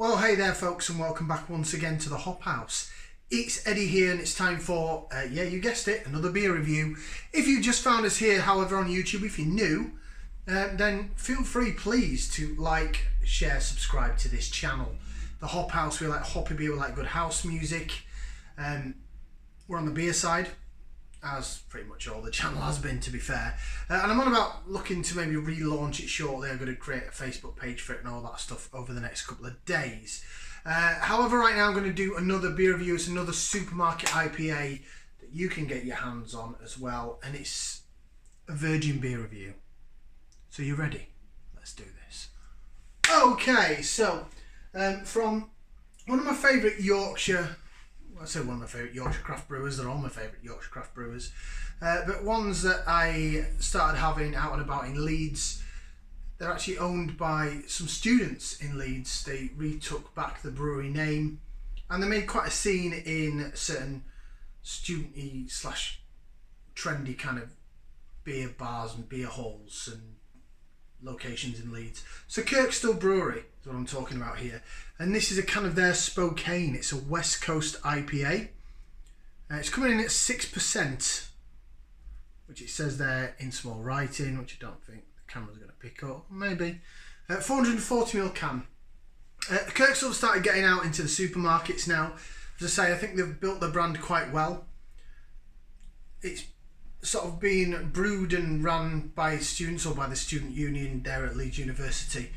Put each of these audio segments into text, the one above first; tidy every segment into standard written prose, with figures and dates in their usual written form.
Well, hey there folks, and welcome back once again to the Hop House. It's Eddie here, and it's time for, yeah, you guessed it, another beer review. If you just found us here, however, on YouTube, if you're new, then feel free, please, to like, share, subscribe to this channel. The Hop House, we like hoppy beer, we like good house music. We're on the beer side, as pretty much all the channel has been, to be fair. And I'm on about looking to maybe relaunch it shortly. I'm going to create a Facebook page for it and all that stuff over the next couple of days. However, right now I'm going to do another beer review. It's another supermarket IPA that you can get your hands on as well. And it's a virgin beer review. So you ready? Let's do this. Okay, so from one of my favourite Yorkshire... I say one of my favourite Yorkshire craft brewers, they're all my favourite Yorkshire craft brewers, but ones that I started having out and about in Leeds. They're actually owned by some students in Leeds. They retook back the brewery name, and they made quite a scene in certain student-y / trendy kind of beer bars and beer halls and locations in Leeds. So Kirkstall Brewery is what I'm talking about here, and this is a can of their Spokane. It's a West Coast IPA. It's coming in at 6%, which it says there in small writing, which I don't think the camera's going to pick up. Maybe 440ml can. Kirkstall started getting out into the supermarkets now. As I say, I think they've built the brand quite well. It's sort of being brewed and run by students or by the student union there at Leeds University.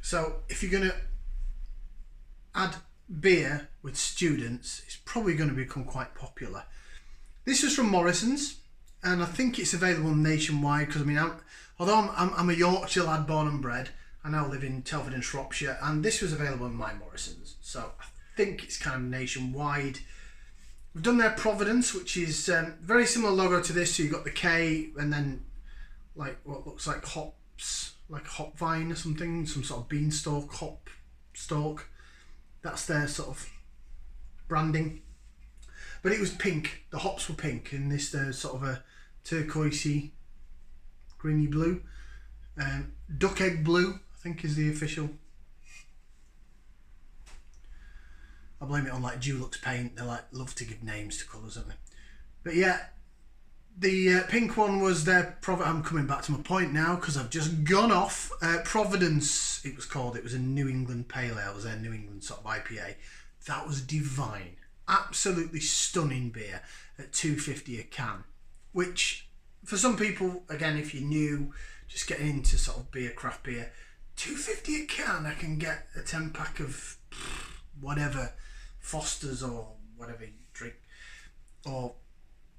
So if you're going to add beer with students, it's probably going to become quite popular. This was from Morrisons, and I think it's available nationwide, because I mean, although I'm a Yorkshire lad born and bred, I now live in Telford in Shropshire, and this was available in my Morrisons, so I think it's kind of nationwide. We've done their Providence, which is very similar logo to this. So you've got the K and then like what looks like hops, like a hop vine or something, some sort of beanstalk, hop stalk. That's their sort of branding. But it was pink. The hops were pink, and this there's sort of a turquoisey, greeny blue. Duck egg blue, I think, is the official. I blame it on like Dulux paint. They like love to give names to colours, don't they? But yeah, the pink one was their I'm coming back to my point now because I've just gone off. Providence, it was called. It was a New England Pale Ale. It was their New England sort of IPA. That was divine. Absolutely stunning beer at $2.50 a can. Which, for some people, again, if you're new, just getting into sort of beer, craft beer, $2.50 a can, I can get a 10-pack of whatever, Foster's or whatever you drink, or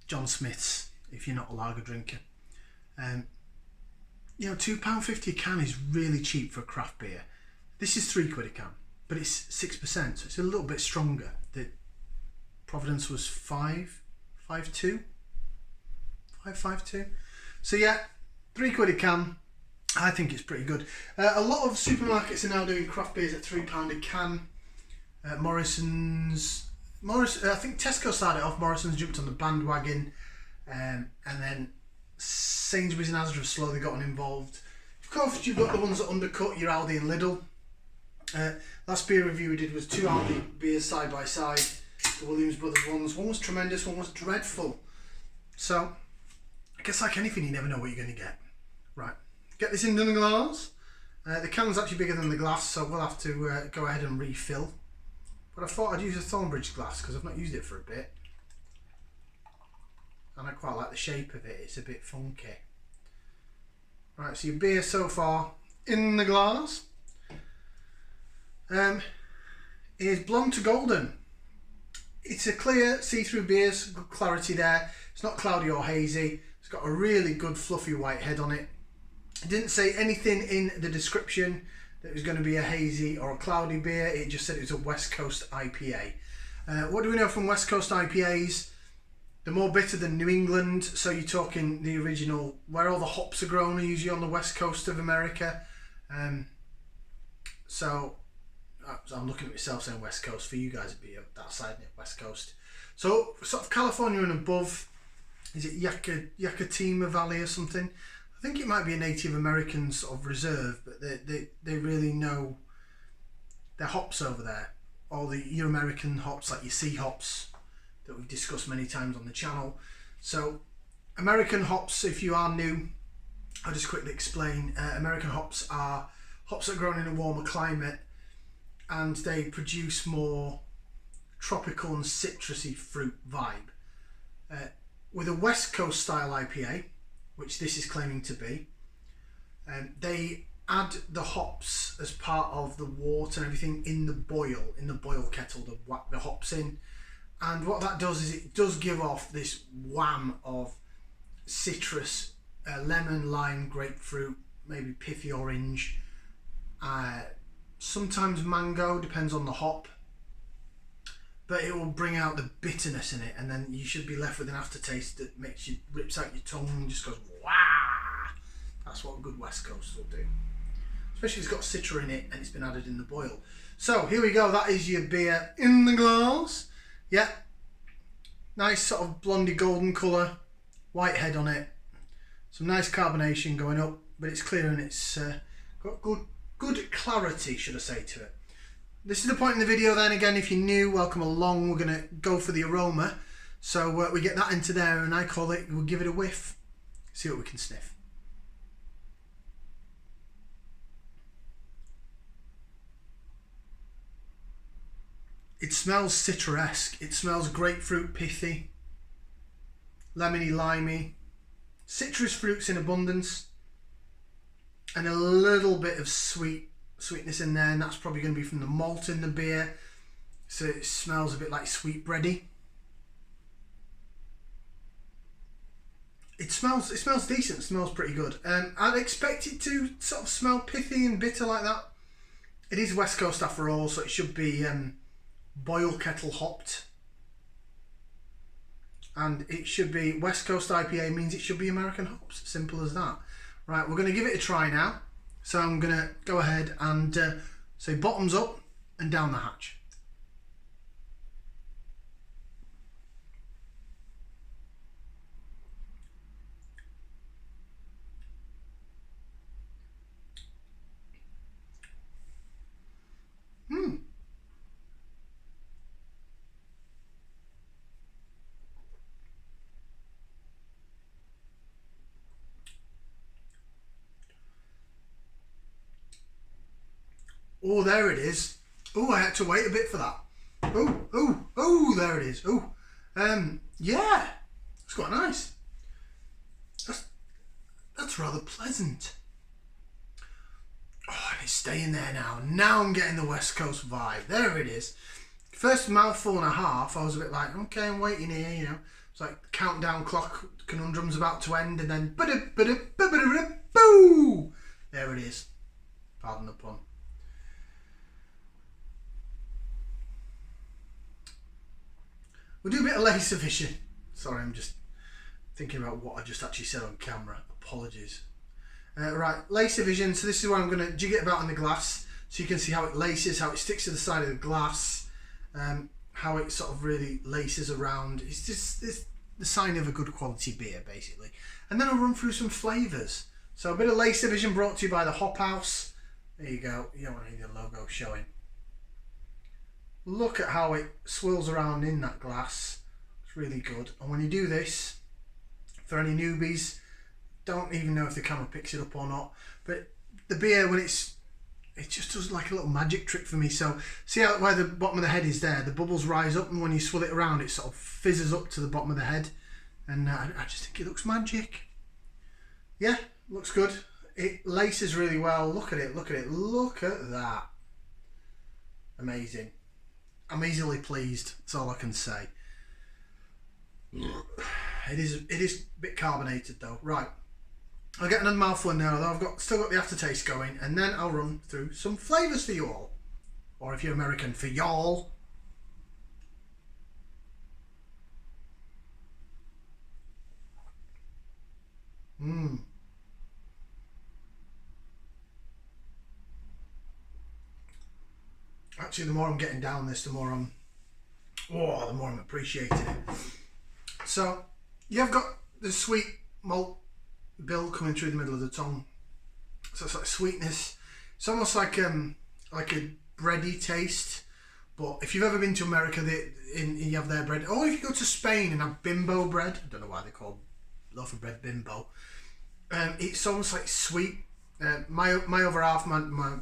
John Smith's if you're not a lager drinker. You know, £2.50 a can is really cheap for a craft beer. This is £3 a can, but it's 6%, so it's a little bit stronger. The Providence was 5.52. So yeah, £3 a can. I think it's pretty good. A lot of supermarkets are now doing craft beers at £3 a can. Morrisons, I think Tesco started off. Morrisons jumped on the bandwagon, and then Sainsbury's and Asda have slowly gotten involved. Of course, you've got the ones that undercut your Aldi and Lidl. Last beer review we did was two Aldi beers side by side. The Williams Brothers ones. One was tremendous, one was dreadful. So, I guess like anything, you never know what you're going to get. Right, get this into the glass. The can's actually bigger than the glass, so we'll have to go ahead and refill. But I thought I'd use a Thornbridge glass because I've not used it for a bit. And I quite like the shape of it, it's a bit funky. Right, so your beer so far in the glass is blonde to golden. It's a clear, see-through beer, good clarity there. It's not cloudy or hazy. It's got a really good fluffy white head on it. It didn't say anything in the description that it was going to be a hazy or a cloudy beer. It just said it was a West Coast IPA. What do we know from West Coast IPAs? They're more bitter than New England, so you're talking the original, where all the hops are grown, are usually on the west coast of America. So I'm looking at myself saying West Coast. For you guys, it'd be that side, West Coast. So sort of California and above. Is it Yakitima Valley or something? I think it might be a Native American sort of reserve, but they really know their hops over there, all your American hops, like your C hops that we've discussed many times on the channel. So American hops, if you are new, I'll just quickly explain. American hops are hops that are grown in a warmer climate, and they produce more tropical and citrusy fruit vibe. With a West Coast style IPA, which this is claiming to be, they add the hops as part of the water and everything in the boil kettle, to whack the hops in. And what that does is it does give off this wham of citrus, lemon, lime, grapefruit, maybe pithy orange, sometimes mango, depends on the hop. But it will bring out the bitterness in it, and then you should be left with an aftertaste that rips out your tongue and just goes, wow! That's what a good West Coast will do. Especially if it's got citra in it and it's been added in the boil. So here we go, that is your beer in the glass. Yeah, nice sort of blondie golden colour, white head on it. Some nice carbonation going up, but it's clear and it's got good clarity, should I say, to it. This is the point in the video then, again, if you're new, welcome along. We're going to go for the aroma. So we get that into there, and I call it, we'll give it a whiff, see what we can sniff. It smells citra-esque. It smells grapefruit, pithy, lemony, limey, citrus fruits in abundance, and a little bit of sweetness in there, and that's probably going to be from the malt in the beer, so it smells a bit like sweetbready. It smells decent. It smells pretty good. I'd expect it to sort of smell pithy and bitter like that. It is West Coast after all, so it should be boil kettle hopped, and it should be West Coast IPA, means it should be American hops. Simple as that. Right, we're going to give it a try now. So I'm going to go ahead and say bottoms up and down the hatch. Oh, there it is. Oh, I had to wait a bit for that. Oh, there it is. Oh, yeah, it's quite nice. That's rather pleasant. Oh, and it's staying there now. Now I'm getting the West Coast vibe. There it is. First mouthful and a half, I was a bit like, okay, I'm waiting here, you know. It's like the countdown clock conundrum's about to end, and then boo! There it is. Pardon the pun. We'll do a bit of lace vision. Sorry, I'm just thinking about what I just actually said on camera. Apologies. Right, lace vision. So this is where I'm going to jig it about in the glass, so you can see how it laces, how it sticks to the side of the glass, how it sort of really laces around. It's just the sign of a good quality beer, basically. And then I'll run through some flavours. So a bit of lace vision brought to you by the Hop House. There you go. You don't want any of the logo showing. Look at how it swirls around in that glass. It's really good. And when you do this, for any newbies, don't even know if the camera picks it up or not, but the beer, when it just does like a little magic trick for me. So see how where the bottom of the head is there, the bubbles rise up, and when you swirl it around, it sort of fizzes up to the bottom of the head, and I just think it looks magic. Yeah, looks good. It laces really well. Look at it, look at it, look at that. Amazing. I'm easily pleased, that's all I can say. It is a bit carbonated though. Right, I'll get another mouthful in there, although I've still got the aftertaste going, and then I'll run through some flavours for you all. Or if you're American, for y'all. Actually, the more I'm getting down this, the more I'm appreciating it. So you've got the sweet malt bill coming through the middle of the tongue. So it's like sweetness. It's almost like a bready taste. But if you've ever been to America, you have their bread. Or if you go to Spain and have bimbo bread, I don't know why they call loaf of bread bimbo. It's almost like sweet. My other half, my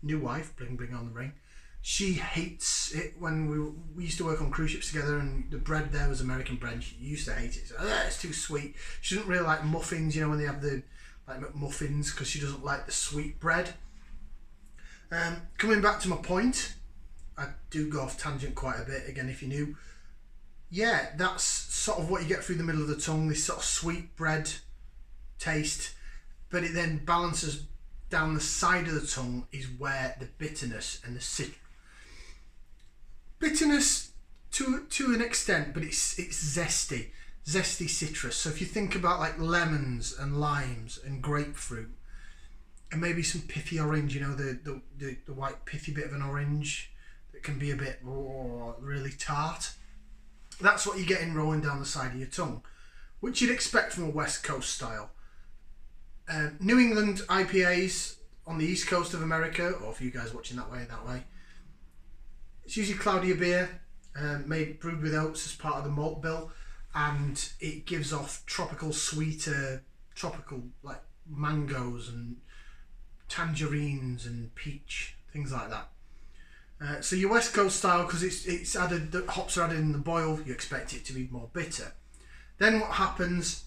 new wife, bring on the ring, she hates it. When we used to work on cruise ships together, and the bread there was American bread, she used to hate it. So, it's too sweet. She doesn't really like muffins, when they have the like McMuffins, because she doesn't like the sweet bread. Coming back to my point, I do go off tangent quite a bit, again, if you're new. Yeah, that's sort of what you get through the middle of the tongue, this sort of sweet bread taste, but it then balances down the side of the tongue is where the bitterness and the bitterness to an extent, but it's zesty citrus. So if you think about like lemons and limes and grapefruit, and maybe some pithy orange, the white pithy bit of an orange that can be a bit really tart. That's what you're getting rolling down the side of your tongue, which you'd expect from a West Coast style. New England IPAs on the East Coast of America, or for you guys watching that way, it's usually cloudier beer, brewed with oats as part of the malt bill, and it gives off sweeter tropical like mangoes and tangerines and peach, things like that. So your West Coast style, because it's added, the hops are added in the boil, you expect it to be more bitter. Then what happens,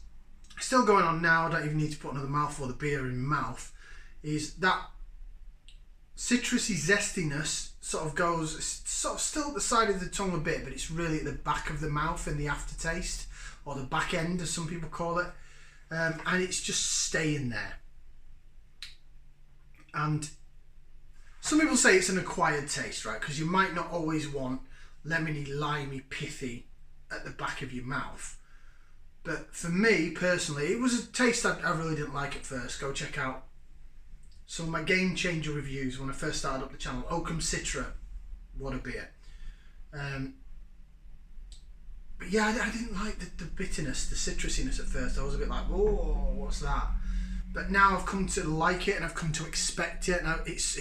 still going on now, I don't even need to put another mouthful of the beer in my mouth, is that citrusy zestiness sort of goes, sort of still at the side of the tongue a bit, but it's really at the back of the mouth in the aftertaste, or the back end as some people call it, and it's just staying there. And some people say it's an acquired taste, right? Because you might not always want lemony, limey, pithy at the back of your mouth. But for me, personally, it was a taste I really didn't like at first. Go check out some of my Game Changer reviews when I first started up the channel. Oakham Citra, what a beer. But yeah, I didn't like the bitterness, the citrusiness at first. I was a bit like, whoa, what's that? But now I've come to like it, and I've come to expect it. Now it's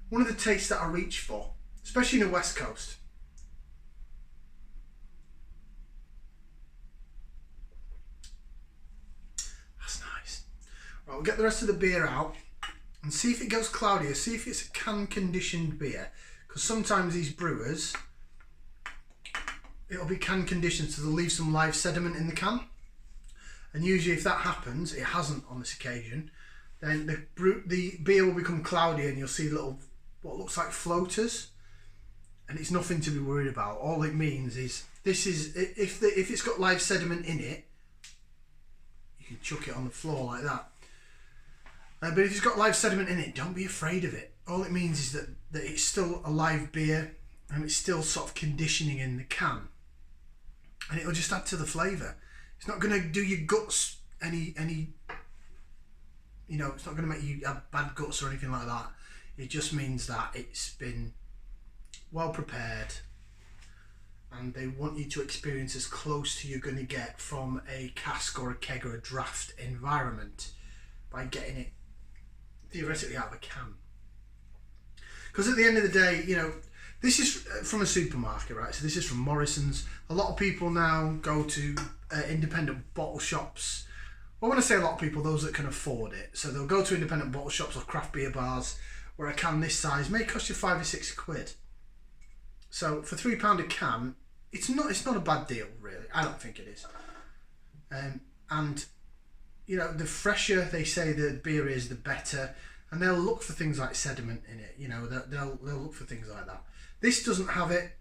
one of the tastes that I reach for, especially in the West Coast. That's nice. Right, we'll get the rest of the beer out and see if it goes cloudier. See if it's a can conditioned beer, because sometimes these brewers, it'll be can conditioned, so they'll leave some live sediment in the can. And usually if that happens, it hasn't on this occasion, then the beer will become cloudy and you'll see little, what looks like floaters. And it's nothing to be worried about. All it means is, this is, if it's got live sediment in it, you can chuck it on the floor like that. But if it's got live sediment in it, don't be afraid of it. All it means is that it's still a live beer, and it's still sort of conditioning in the can. And it'll just add to the flavour. It's not going to do your guts any, it's not going to make you have bad guts or anything like that. It just means that it's been well prepared, and they want you to experience as close to you're going to get from a cask or a keg or a draft environment by getting it theoretically out of a can. Because at the end of the day, this is from a supermarket, right? So this is from Morrisons. A lot of people now go to independent bottle shops. Well, when I say a lot of people, those that can afford it. So they'll go to independent bottle shops or craft beer bars, where a can this size may cost you £5 or £6. So for £3 a can, it's not a bad deal, really. I don't think it is. And the fresher they say the beer is, the better. And they'll look for things like sediment in it. They'll look for things like that. This doesn't have it.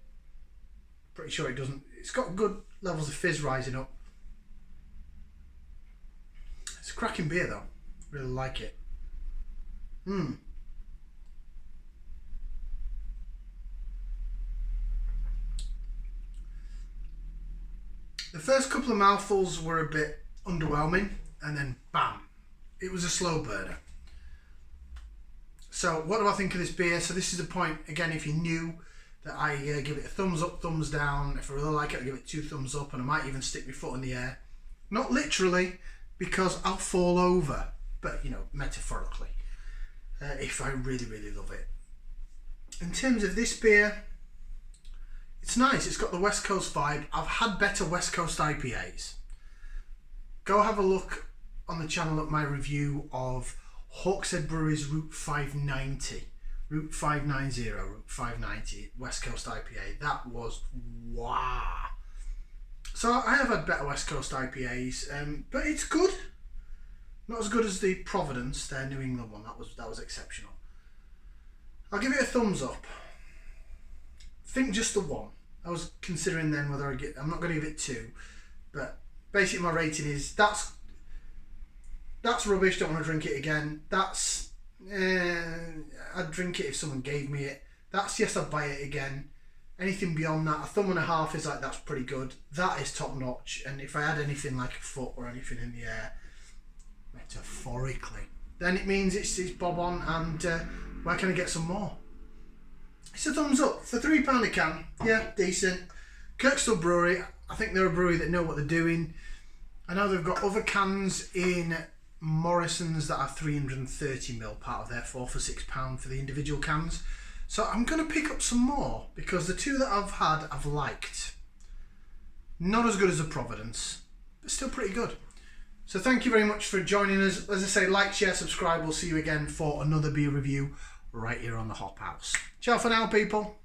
Pretty sure it doesn't. It's got good levels of fizz rising up. It's a cracking beer though. Really like it. The first couple of mouthfuls were a bit underwhelming, and then bam, it was a slow burner. So what do I think of this beer? So this is the point, again, if you're new, that I give it a thumbs up, thumbs down. If I really like it, I give it 2 thumbs up, and I might even stick my foot in the air. Not literally, because I'll fall over, but metaphorically, if I really, really love it. in terms of this beer, it's nice. It's got the West Coast vibe. I've had better West Coast IPAs. Go have a look on the channel at my review of Hawkshead Brewery's Route 590. Route 590 West Coast IPA. That was wow. So I have had better West Coast IPAs, but it's good. Not as good as the Providence, their New England one. That was exceptional. I'll give it a thumbs up. I think just the one. I was considering then whether I'm not going to give it 2, but basically my rating is that's rubbish. Don't want to drink it again. I'd drink it if someone gave me it. That's yes, I'd buy it again. Anything beyond that, a thumb and a half is like that's pretty good. That is top notch. And if I had anything like a foot or anything in the air, metaphorically, then it means it's bob on. And where can I get some more? It's a thumbs up for £3 a can. Yeah, decent. Kirkstall Brewery. I think they're a brewery that know what they're doing. I know they've got other cans in Morrisons that are 330ml, part of their 4 for £6 for the individual cans. So I'm going to pick up some more because the 2 that I've had I've liked. Not as good as the Providence, but still pretty good. So thank you very much for joining us. As I say, like, share, subscribe. We'll see you again for another beer review right here on the Hop House. Ciao for now, people.